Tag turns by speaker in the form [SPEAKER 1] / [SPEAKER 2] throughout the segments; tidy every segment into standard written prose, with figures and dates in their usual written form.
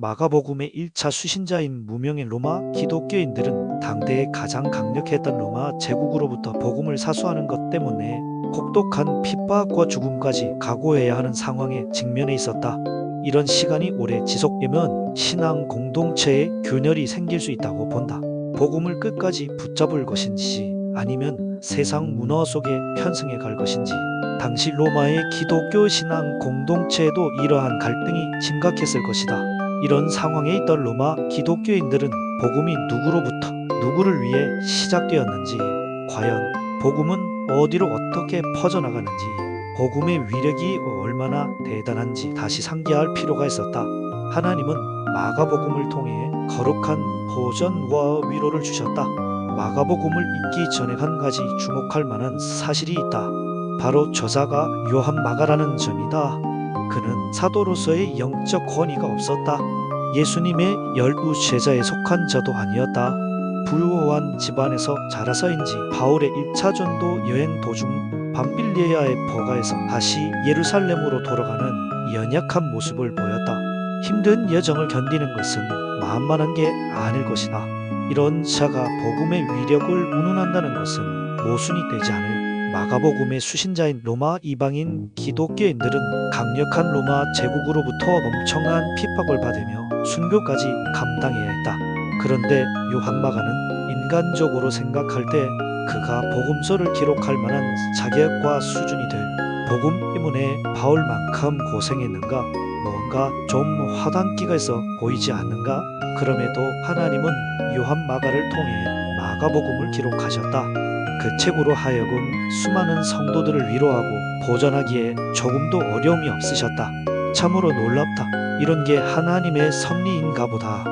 [SPEAKER 1] 마가복음의 1차 수신자인 무명의 로마 기독교인들은 당대에 가장 강력했던 로마 제국으로부터 복음을 사수하는 것 때문에 혹독한 핍박과 죽음까지 각오해야 하는 상황에 직면해 있었다. 이런 시간이 오래 지속되면 신앙 공동체에 균열이 생길 수 있다고 본다. 복음을 끝까지 붙잡을 것인지 아니면 세상 문화 속에 편승해 갈 것인지. 당시 로마의 기독교 신앙 공동체에도 이러한 갈등이 심각했을 것이다. 이런 상황에 있던 로마 기독교인들은 복음이 누구로부터 누구를 위해 시작되었는지, 과연 복음은 어디로 어떻게 퍼져나가는지, 복음의 위력이 얼마나 대단한지 다시 상기할 필요가 있었다. 하나님은 마가복음을 통해 거룩한 보전과 위로를 주셨다. 마가복음을 읽기 전에 한 가지 주목할 만한 사실이 있다. 바로 저자가 요한 마가라는 점이다. 그는 사도로서의 영적 권위가 없었다. 예수님의 12 제자에 속한 자도 아니었다. 부유한 집안에서 자라서인지 바울의 1차 전도 여행 도중 밤빌리아의 버가에서 다시 예루살렘으로 돌아가는 연약한 모습을 보였다. 힘든 여정을 견디는 것은 만만한 게 아닐 것이다. 이런 자가 복음의 위력을 운운한다는 것은 모순이 되지 않을 마가복음의 수신자인 로마 이방인 기독교인들은 강력한 로마 제국으로부터 멍청한 핍박을 받으며 순교까지 감당해야 했다. 그런데 요한 마가는 인간적으로 생각할 때 그가 복음서를 기록할 만한 자격과 수준이 될 복음 때문에 바울만큼 고생했는가? 뭔가 좀 화단기가 있어 보이지 않는가? 그럼에도 하나님은 요한 마가를 통해 마가복음을 기록하셨다. 그 책으로 하여금 수많은 성도들을 위로하고 보전하기에 조금도 어려움이 없으셨다. 참으로 놀랍다. 이런 게 하나님의 섭리인가 보다.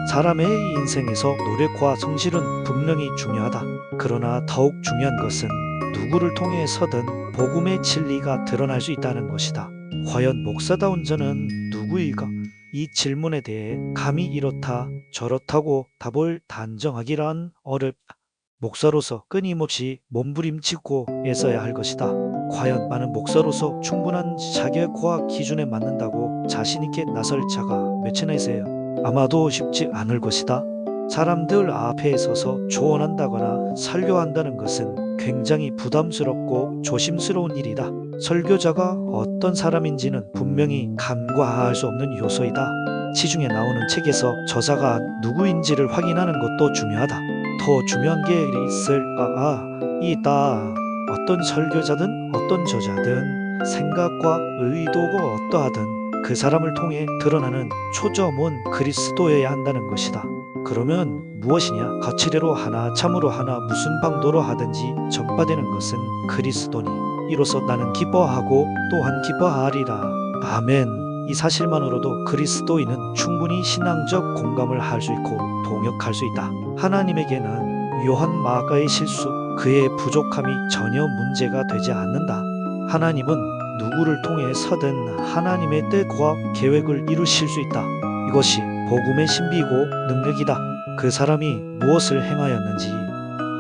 [SPEAKER 1] 사람의 인생에서 노력과 성실은 분명히 중요하다. 그러나 더욱 중요한 것은 누구를 통해서든 복음의 진리가 드러날 수 있다는 것이다. 과연 목사다운 자는 누구일까? 이 질문에 대해 감히 이렇다 저렇다고 답을 단정하기란 어렵다. 목사로서 끊임없이 몸부림치고 애써야 할 것이다. 과연 많은 목사로서 충분한 자격과 기준에 맞는다고 자신있게 나설 자가 몇이나 있어요. 아마도 쉽지 않을 것이다. 사람들 앞에 서서 조언한다거나 설교한다는 것은 굉장히 부담스럽고 조심스러운 일이다. 설교자가 어떤 사람인지는 분명히 간과할 수 없는 요소이다. 시중에 나오는 책에서 저자가 누구인지를 확인하는 것도 중요하다. 더 중요한 게 있을까? 있다. 어떤 설교자든 어떤 저자든 생각과 의도가 어떠하든 그 사람을 통해 드러나는 초점은 그리스도여야 한다는 것이다. 그러면 무엇이냐? 거칠애로 하나 참으로 하나 무슨 방도로 하든지 전파되는 것은 그리스도니 이로써 나는 기뻐하고 또한 기뻐하리라. 아멘. 이 사실만으로도 그리스도인은 충분히 신앙적 공감을 할 수 있고 동역할 수 있다. 하나님에게는 요한 마가의 실수, 그의 부족함이 전혀 문제가 되지 않는다. 하나님은 누구를 통해서든 하나님의 뜻과 계획을 이루실 수 있다. 이것이 복음의 신비이고 능력이다. 그 사람이 무엇을 행하였는지,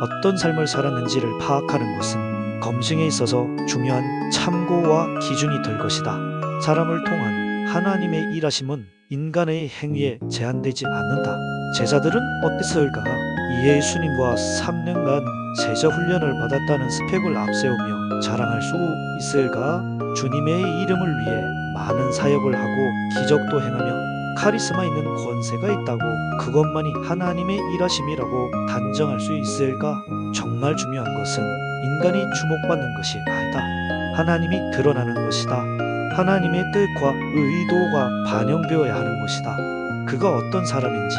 [SPEAKER 1] 어떤 삶을 살았는지를 파악하는 것은 검증에 있어서 중요한 참고와 기준이 될 것이다. 사람을 통한 하나님의 일하심은 인간의 행위에 제한되지 않는다. 제자들은 어땠을까? 예수님과 3년간 제자 훈련을 받았다는 스펙을 앞세우며 자랑할 수 있을까? 주님의 이름을 위해 많은 사역을 하고 기적도 행하며 카리스마 있는 권세가 있다고 그것만이 하나님의 일하심이라고 단정할 수 있을까? 정말 중요한 것은 인간이 주목받는 것이 아니다. 하나님이 드러나는 것이다. 하나님의 뜻과 의도가 반영되어야 하는 것이다. 그가 어떤 사람인지,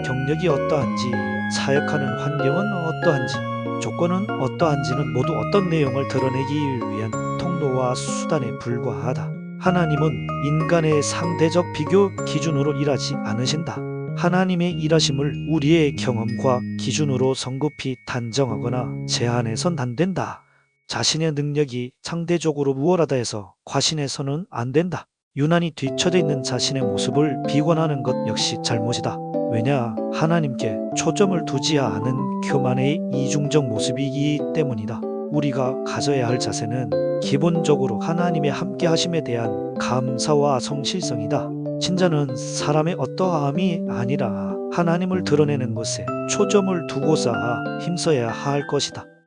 [SPEAKER 1] 경력이 어떠한지, 사역하는 환경은 어떠한지, 조건은 어떠한지는 모두 어떤 내용을 드러내기 위한 통로와 수단에 불과하다. 하나님은 인간의 상대적 비교 기준으로 일하지 않으신다. 하나님의 일하심을 우리의 경험과 기준으로 성급히 단정하거나 제한해선 안 된다. 자신의 능력이 상대적으로 우월하다 해서 과신해서는 안 된다. 유난히 뒤처져 있는 자신의 모습을 비관하는 것 역시 잘못이다. 왜냐? 하나님께 초점을 두지 않은 교만의 이중적 모습이기 때문이다. 우리가 가져야 할 자세는 기본적으로 하나님의 함께 하심에 대한 감사와 성실성이다. 신자는 사람의 어떠함이 아니라 하나님을 드러내는 것에 초점을 두고자 힘써야 할 것이다.